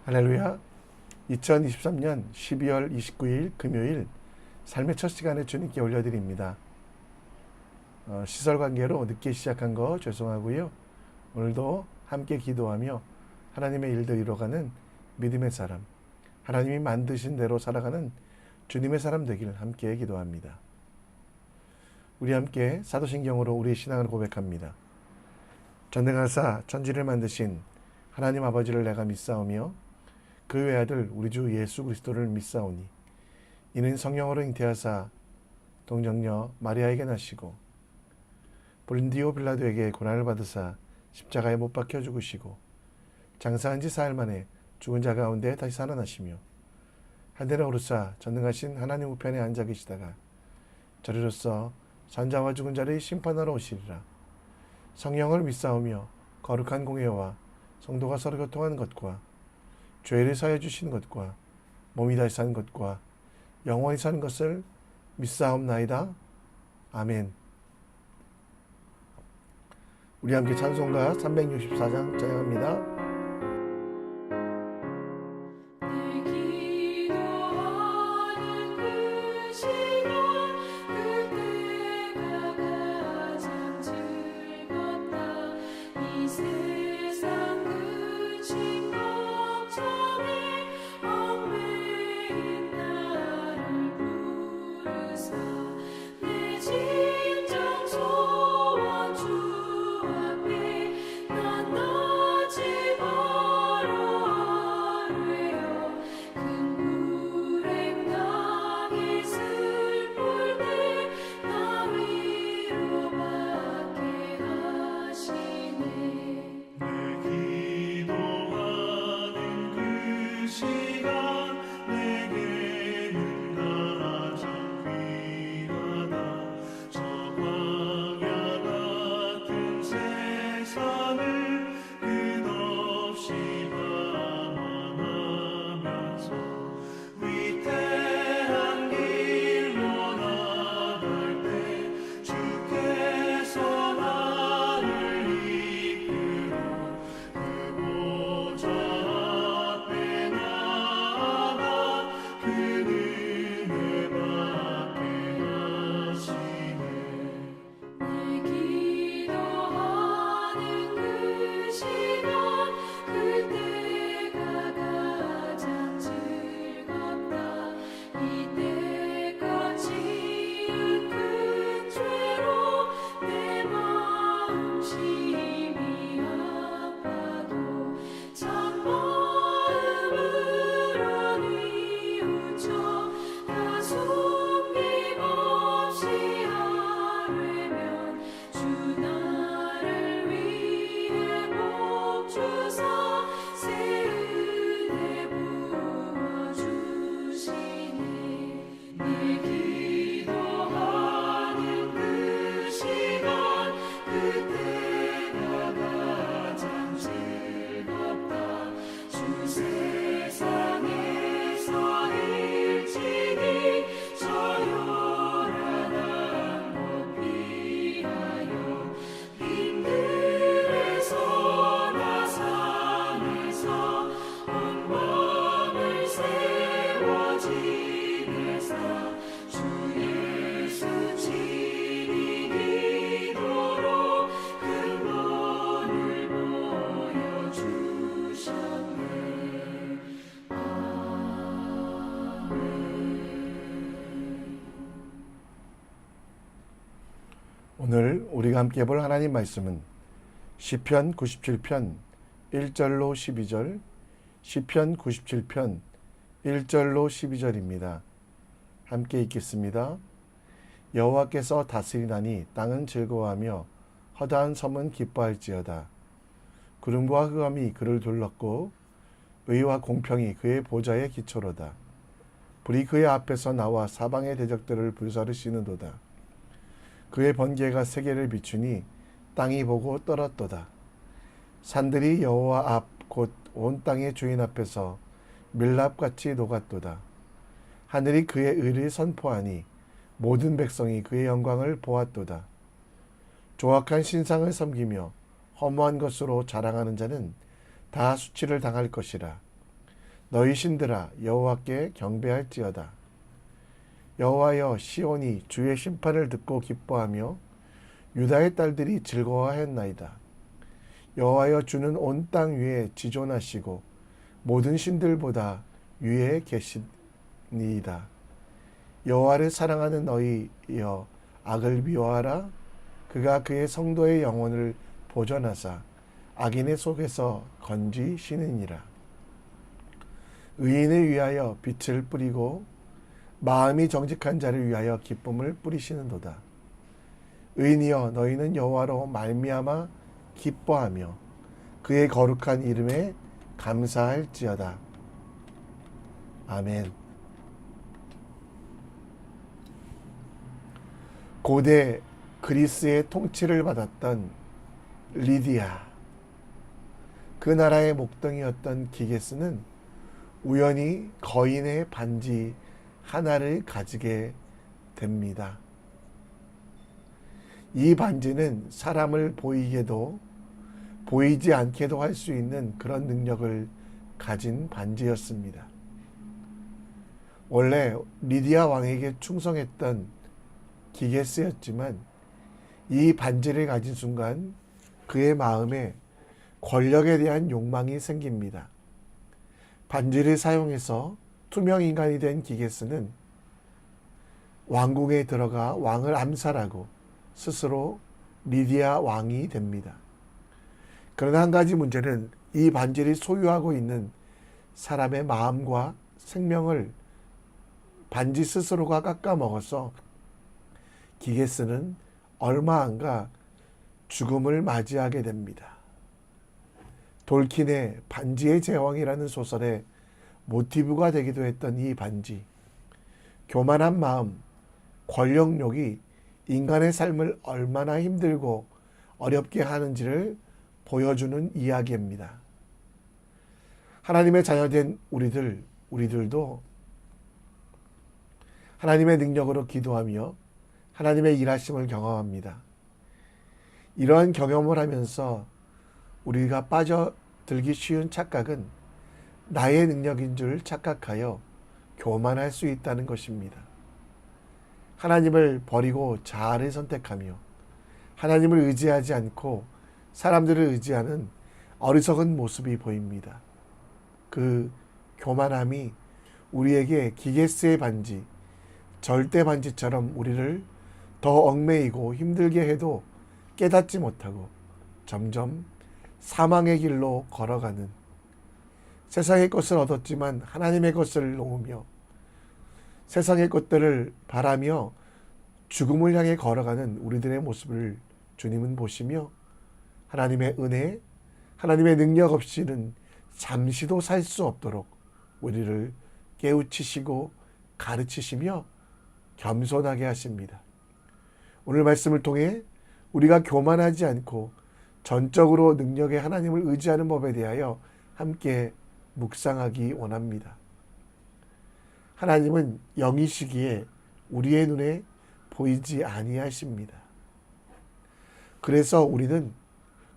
할렐루야. 2023년 12월 29일 금요일 삶의 첫 시간에 주님께 올려드립니다. 시설 관계로 늦게 시작한 거 죄송하고요. 오늘도 함께 기도하며 하나님의 일들 이뤄가는 믿음의 사람, 하나님이 만드신 대로 살아가는 주님의 사람 되기를 함께 기도합니다. 우리 함께 사도신경으로 우리의 신앙을 고백합니다. 전능하사 천지를 만드신 하나님 아버지를 내가 믿사오며 그 외아들 우리 주 예수 그리스도를 믿사오니 이는 성령으로 잉태하사 동정녀 마리아에게 나시고 본디오 빌라도에게 고난을 받으사 십자가에 못 박혀 죽으시고 장사한 지 사흘 만에 죽은 자 가운데 다시 살아나시며 하늘에 오르사 전능하신 하나님 우편에 앉아 계시다가 저리로서 산자와 죽은 자를 심판하러 오시리라. 성령을 믿사오며 거룩한 공회와 성도가 서로 교통하는 것과 죄를 사해 주시는 것과 몸이 다시 사는 것과 영원히 사는 것을 믿사옵나이다. 아멘. 우리 함께 찬송가 364장 찬양합니다. 오늘 우리가 함께 볼 하나님 말씀은 시편 97편 1절로 12절, 시편 97편 1절로 12절입니다. 함께 읽겠습니다. 여호와께서 다스리나니 땅은 즐거워하며 허다한 섬은 기뻐할지어다. 구름과 흑암이 그를 둘렀고 의와 공평이 그의 보좌의 기초로다. 불이 그의 앞에서 나와 사방의 대적들을 불사르시는도다. 그의 번개가 세계를 비추니 땅이 보고 떨었도다. 산들이 여호와 앞 곧 온 땅의 주인 앞에서 밀랍같이 녹았도다. 하늘이 그의 의를 선포하니 모든 백성이 그의 영광을 보았도다. 조악한 신상을 섬기며 허무한 것으로 자랑하는 자는 다 수치를 당할 것이라. 너희 신들아 여호와께 경배할지어다. 여호와여, 시온이 주의 심판을 듣고 기뻐하며 유다의 딸들이 즐거워하였나이다. 여호와여, 주는 온 땅 위에 지존하시고 모든 신들보다 위에 계시니이다. 여호와를 사랑하는 너희여, 악을 미워하라. 그가 그의 성도의 영혼을 보존하사 악인의 속에서 건지시느니라. 의인을 위하여 빛을 뿌리고 마음이 정직한 자를 위하여 기쁨을 뿌리시는도다. 의인이여, 너희는 여호와로 말미암아 기뻐하며 그의 거룩한 이름에 감사할지어다. 아멘. 고대 그리스의 통치를 받았던 리디아, 그 나라의 목동이었던 기게스는 우연히 거인의 반지 하나를 가지게 됩니다. 이 반지는 사람을 보이게도 보이지 않게도 할 수 있는 그런 능력을 가진 반지였습니다. 원래 리디아 왕에게 충성했던 기게스였지만 이 반지를 가진 순간 그의 마음에 권력에 대한 욕망이 생깁니다. 반지를 사용해서 투명 인간이 된 기게스는 왕궁에 들어가 왕을 암살하고 스스로 리디아 왕이 됩니다. 그러나 한 가지 문제는 이 반지를 소유하고 있는 사람의 마음과 생명을 반지 스스로가 깎아먹어서 기게스는 얼마 안 가 죽음을 맞이하게 됩니다. 돌킨의 반지의 제왕이라는 소설의 모티브가 되기도 했던 이 반지, 교만한 마음, 권력욕이 인간의 삶을 얼마나 힘들고 어렵게 하는지를 보여주는 이야기입니다. 하나님의 자녀된 우리들도 하나님의 능력으로 기도하며 하나님의 일하심을 경험합니다. 이러한 경험을 하면서 우리가 빠져들기 쉬운 착각은 나의 능력인 줄 착각하여 교만할 수 있다는 것입니다. 하나님을 버리고 자아를 선택하며 하나님을 의지하지 않고 사람들을 의지하는 어리석은 모습이 보입니다. 그 교만함이 우리에게 기게스의 반지, 절대 반지처럼 우리를 더 얽매이고 힘들게 해도 깨닫지 못하고 점점 사망의 길로 걸어가는, 세상의 것을 얻었지만 하나님의 것을 놓으며 세상의 것들을 바라며 죽음을 향해 걸어가는 우리들의 모습을 주님은 보시며 하나님의 은혜, 하나님의 능력 없이는 잠시도 살 수 없도록 우리를 깨우치시고 가르치시며 겸손하게 하십니다. 오늘 말씀을 통해 우리가 교만하지 않고 전적으로 능력의 하나님을 의지하는 법에 대하여 함께 묵상하기 원합니다. 하나님은 영이시기에 우리의 눈에 보이지 아니하십니다. 그래서 우리는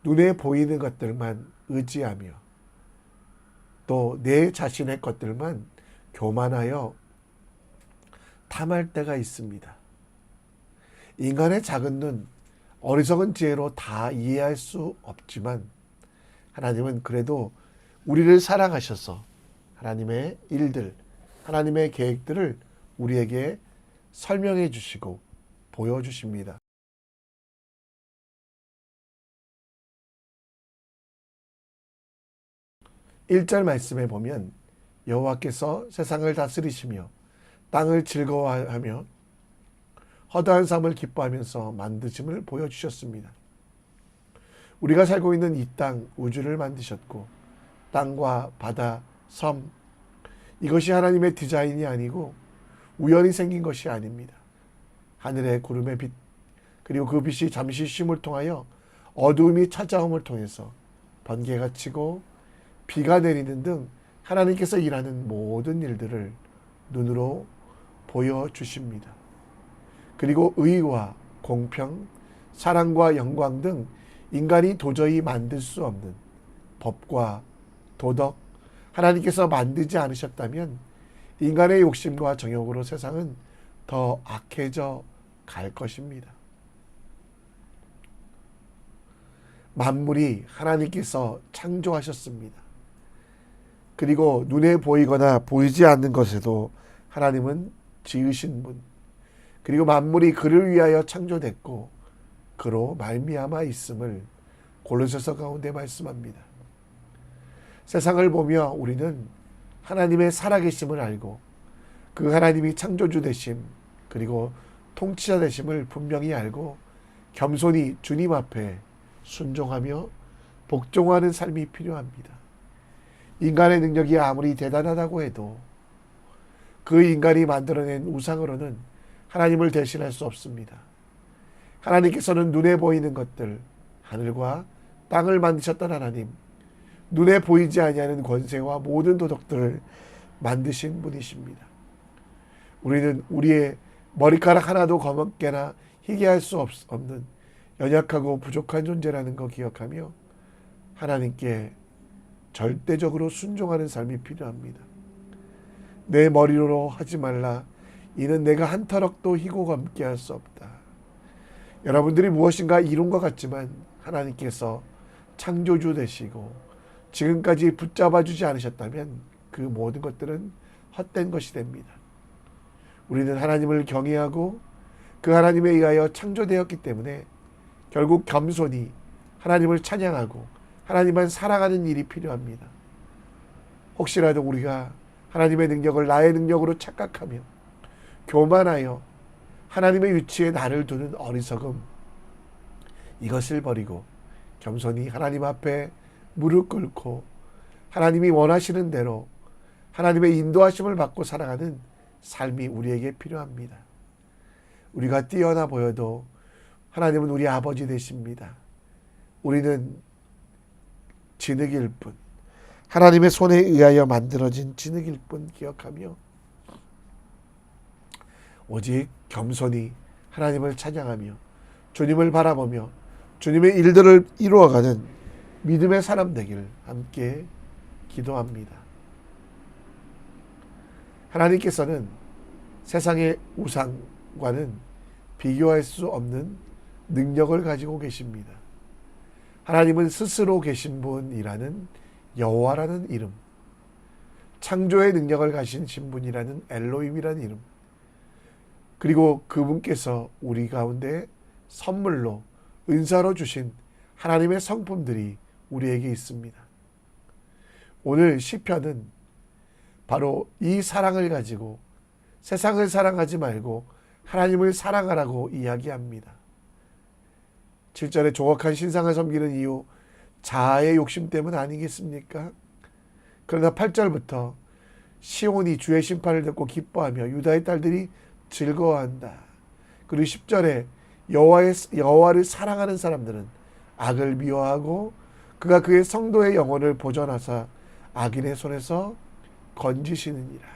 눈에 보이는 것들만 의지하며 또 내 자신의 것들만 교만하여 탐할 때가 있습니다. 인간의 작은 눈, 어리석은 지혜로 다 이해할 수 없지만 하나님은 그래도 우리를 사랑하셔서 하나님의 일들, 하나님의 계획들을 우리에게 설명해 주시고 보여주십니다. 1절 말씀에 보면 여호와께서 세상을 다스리시며 땅을 즐거워하며 허다한 삶을 기뻐하면서 만드심을 보여주셨습니다. 우리가 살고 있는 이 땅, 우주를 만드셨고 땅과 바다, 섬, 이것이 하나님의 디자인이 아니고 우연히 생긴 것이 아닙니다. 하늘의 구름의 빛, 그리고 그 빛이 잠시 쉼을 통하여 어두움이 찾아옴을 통해서 번개가 치고 비가 내리는 등 하나님께서 일하는 모든 일들을 눈으로 보여주십니다. 그리고 의와 공평, 사랑과 영광 등 인간이 도저히 만들 수 없는 법과 도덕, 하나님께서 만들지 않으셨다면 인간의 욕심과 정욕으로 세상은 더 악해져 갈 것입니다. 만물이 하나님께서 창조하셨습니다. 그리고 눈에 보이거나 보이지 않는 것에도 하나님은 지으신 분, 그리고 만물이 그를 위하여 창조됐고 그로 말미암아 있음을 골로새서 가운데 말씀합니다. 세상을 보며 우리는 하나님의 살아계심을 알고 그 하나님이 창조주 되심 그리고 통치자 되심을 분명히 알고 겸손히 주님 앞에 순종하며 복종하는 삶이 필요합니다. 인간의 능력이 아무리 대단하다고 해도 그 인간이 만들어낸 우상으로는 하나님을 대신할 수 없습니다. 하나님께서는 눈에 보이는 것들, 하늘과 땅을 만드셨던 하나님, 눈에 보이지 아니하는 권세와 모든 도덕들을 만드신 분이십니다. 우리는 우리의 머리카락 하나도 검게나 희게 할 수 없는 연약하고 부족한 존재라는 거 기억하며 하나님께 절대적으로 순종하는 삶이 필요합니다. 내 머리로 하지 말라. 이는 내가 한 터럭도 희고 검게 할 수 없다. 여러분들이 무엇인가 이룬 것 같지만 하나님께서 창조주 되시고 지금까지 붙잡아 주지 않으셨다면 그 모든 것들은 헛된 것이 됩니다. 우리는 하나님을 경외하고 그 하나님에 의하여 창조되었기 때문에 결국 겸손히 하나님을 찬양하고 하나님만 사랑하는 일이 필요합니다. 혹시라도 우리가 하나님의 능력을 나의 능력으로 착각하며 교만하여 하나님의 위치에 나를 두는 어리석음, 이것을 버리고 겸손히 하나님 앞에 무릎 꿇고 하나님이 원하시는 대로 하나님의 인도하심을 받고 살아가는 삶이 우리에게 필요합니다. 우리가 뛰어나 보여도 하나님은 우리 아버지 되십니다. 우리는 진흙일 뿐, 하나님의 손에 의하여 만들어진 진흙일 뿐 기억하며 오직 겸손히 하나님을 찬양하며 주님을 바라보며 주님의 일들을 이루어가는 믿음의 사람 되길 함께 기도합니다. 하나님께서는 세상의 우상과는 비교할 수 없는 능력을 가지고 계십니다. 하나님은 스스로 계신 분이라는 여호와라는 이름, 창조의 능력을 가진 분이라는 엘로힘이라는 이름, 그리고 그분께서 우리 가운데 선물로 은사로 주신 하나님의 성품들이 우리에게 있습니다. 오늘 시편은 바로 이 사랑을 가지고 세상을 사랑하지 말고 하나님을 사랑하라고 이야기합니다. 7절에 조각한 신상을 섬기는 이유, 자아의 욕심 때문 아니겠습니까? 그러나 8절부터 시온이 주의 심판을 듣고 기뻐하며 유다의 딸들이 즐거워한다. 그리고 10절에 여호와를 사랑하는 사람들은 악을 미워하고 그가 그의 성도의 영혼을 보존하사 악인의 손에서 건지시느니라.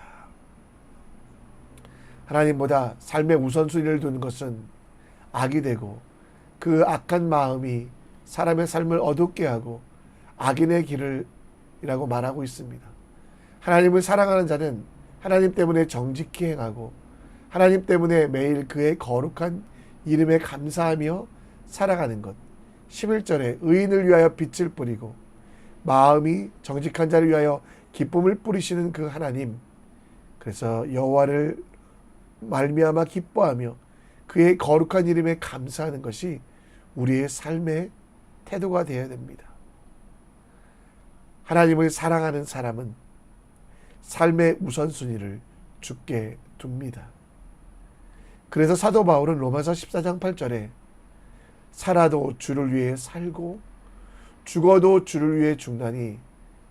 하나님보다 삶의 우선순위를 두는 것은 악이 되고 그 악한 마음이 사람의 삶을 어둡게 하고 악인의 길이라고 말하고 있습니다. 하나님을 사랑하는 자는 하나님 때문에 정직히 행하고 하나님 때문에 매일 그의 거룩한 이름에 감사하며 살아가는 것. 11절에 의인을 위하여 빛을 뿌리고 마음이 정직한 자를 위하여 기쁨을 뿌리시는 그 하나님. 그래서 여호와를 말미암아 기뻐하며 그의 거룩한 이름에 감사하는 것이 우리의 삶의 태도가 되어야 됩니다. 하나님을 사랑하는 사람은 삶의 우선순위를 주께 둡니다. 그래서 사도 바울은 로마서 14장 8절에 살아도 주를 위해 살고 죽어도 주를 위해 죽나니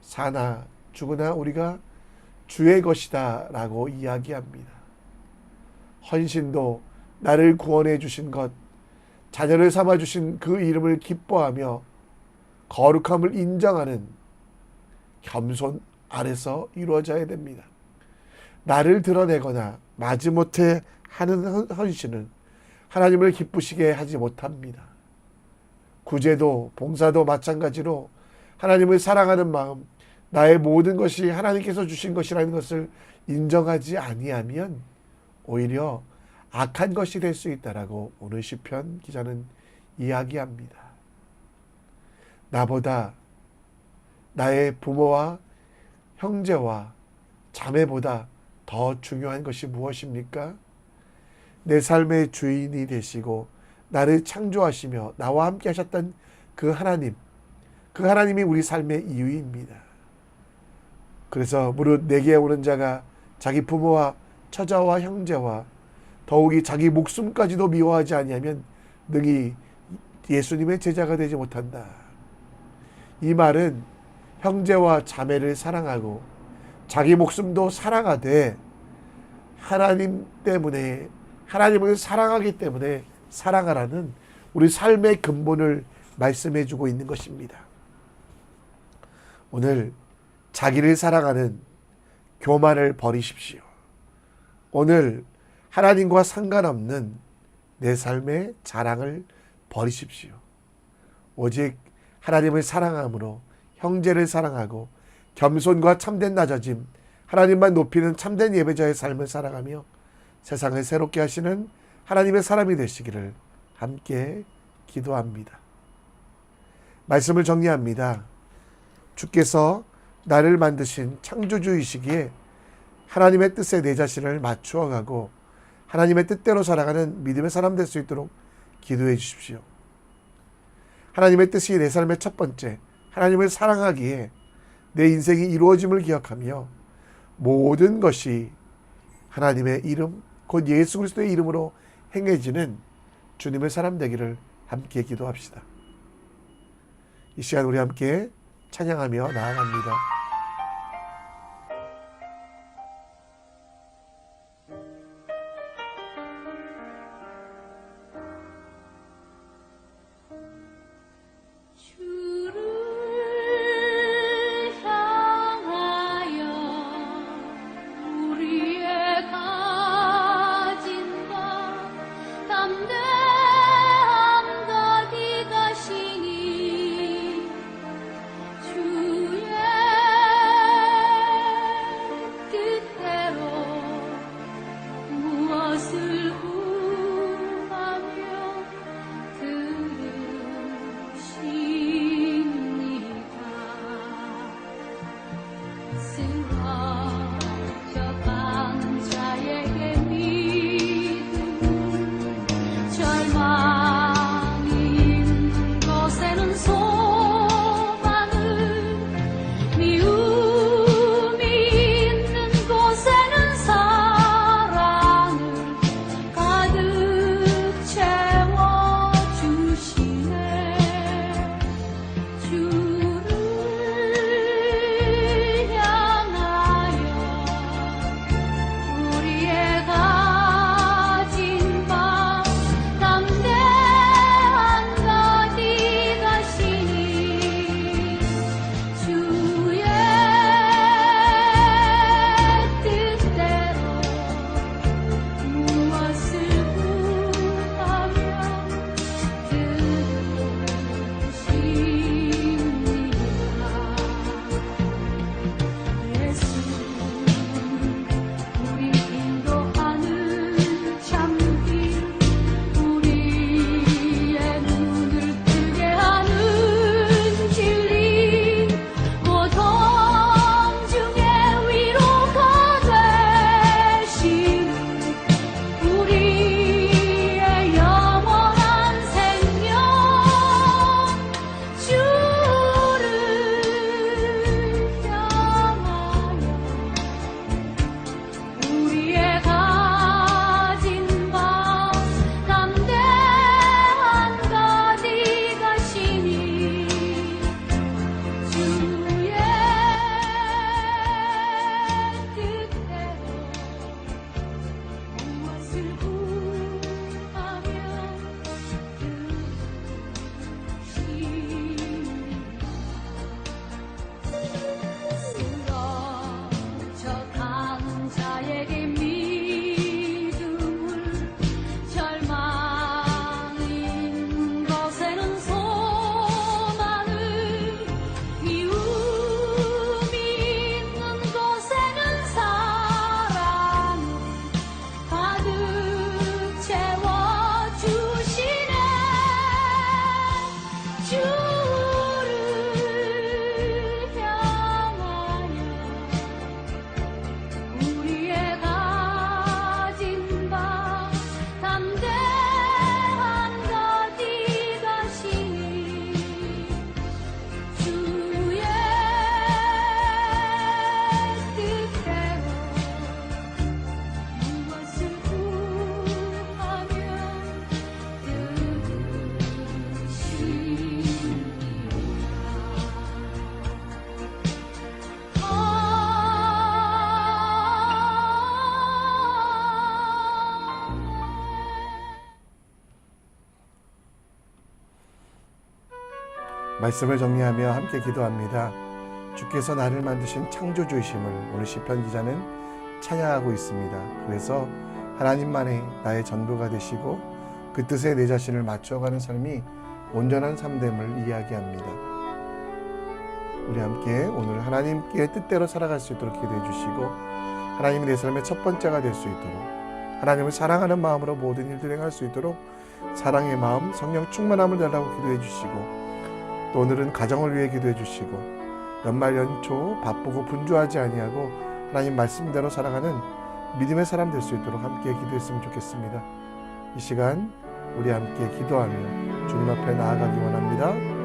사나 죽으나 우리가 주의 것이다 라고 이야기합니다. 헌신도 나를 구원해 주신 것, 자녀를 삼아 주신 그 이름을 기뻐하며 거룩함을 인정하는 겸손 아래서 이루어져야 됩니다. 나를 드러내거나 마지못해 하는 헌신은 하나님을 기쁘시게 하지 못합니다. 구제도 봉사도 마찬가지로 하나님을 사랑하는 마음, 나의 모든 것이 하나님께서 주신 것이라는 것을 인정하지 아니하면 오히려 악한 것이 될 수 있다라고 오늘 시편 기자는 이야기합니다. 나보다 나의 부모와 형제와 자매보다 더 중요한 것이 무엇입니까? 내 삶의 주인이 되시고 나를 창조하시며 나와 함께 하셨던 그 하나님이 우리 삶의 이유입니다. 그래서 무릇 내게 오는 자가 자기 부모와 처자와 형제와 더욱이 자기 목숨까지도 미워하지 아니하면 능히 예수님의 제자가 되지 못한다. 이 말은 형제와 자매를 사랑하고 자기 목숨도 사랑하되 하나님 때문에, 하나님을 사랑하기 때문에 사랑하라는 우리 삶의 근본을 말씀해 주고 있는 것입니다. 오늘 자기를 사랑하는 교만을 버리십시오. 오늘 하나님과 상관없는 내 삶의 자랑을 버리십시오. 오직 하나님을 사랑함으로 형제를 사랑하고 겸손과 참된 낮아짐, 하나님만 높이는 참된 예배자의 삶을 살아가며 세상을 새롭게 하시는 하나님의 사람이 되시기를 함께 기도합니다. 말씀을 정리합니다. 주께서 나를 만드신 창조주이시기에 하나님의 뜻에 내 자신을 맞추어 가고 하나님의 뜻대로 살아가는 믿음의 사람 될 수 있도록 기도해 주십시오. 하나님의 뜻이 내 삶의 첫 번째, 하나님을 사랑하기에 내 인생이 이루어짐을 기억하며 모든 것이 하나님의 이름, 곧 예수 그리스도의 이름으로 행해지는 주님의 사람 되기를 함께 기도합시다. 이 시간 우리 함께 찬양하며 나아갑니다. 말씀을 정리하며 함께 기도합니다. 주께서 나를 만드신 창조주이심을 오늘 시편 기자는 찬양하고 있습니다. 그래서 하나님만이 나의 전부가 되시고 그 뜻에 내 자신을 맞춰가는 삶이 온전한 삶됨을 이야기합니다. 우리 함께 오늘 하나님께 뜻대로 살아갈 수 있도록 기도해 주시고 하나님이 내 삶의 첫 번째가 될 수 있도록 하나님을 사랑하는 마음으로 모든 일들 행할 수 있도록 사랑의 마음, 성령 충만함을 달라고 기도해 주시고 또 오늘은 가정을 위해 기도해 주시고 연말 연초 바쁘고 분주하지 아니하고 하나님 말씀대로 살아가는 믿음의 사람 될 수 있도록 함께 기도했으면 좋겠습니다. 이 시간 우리 함께 기도하며 주님 앞에 나아가기 원합니다.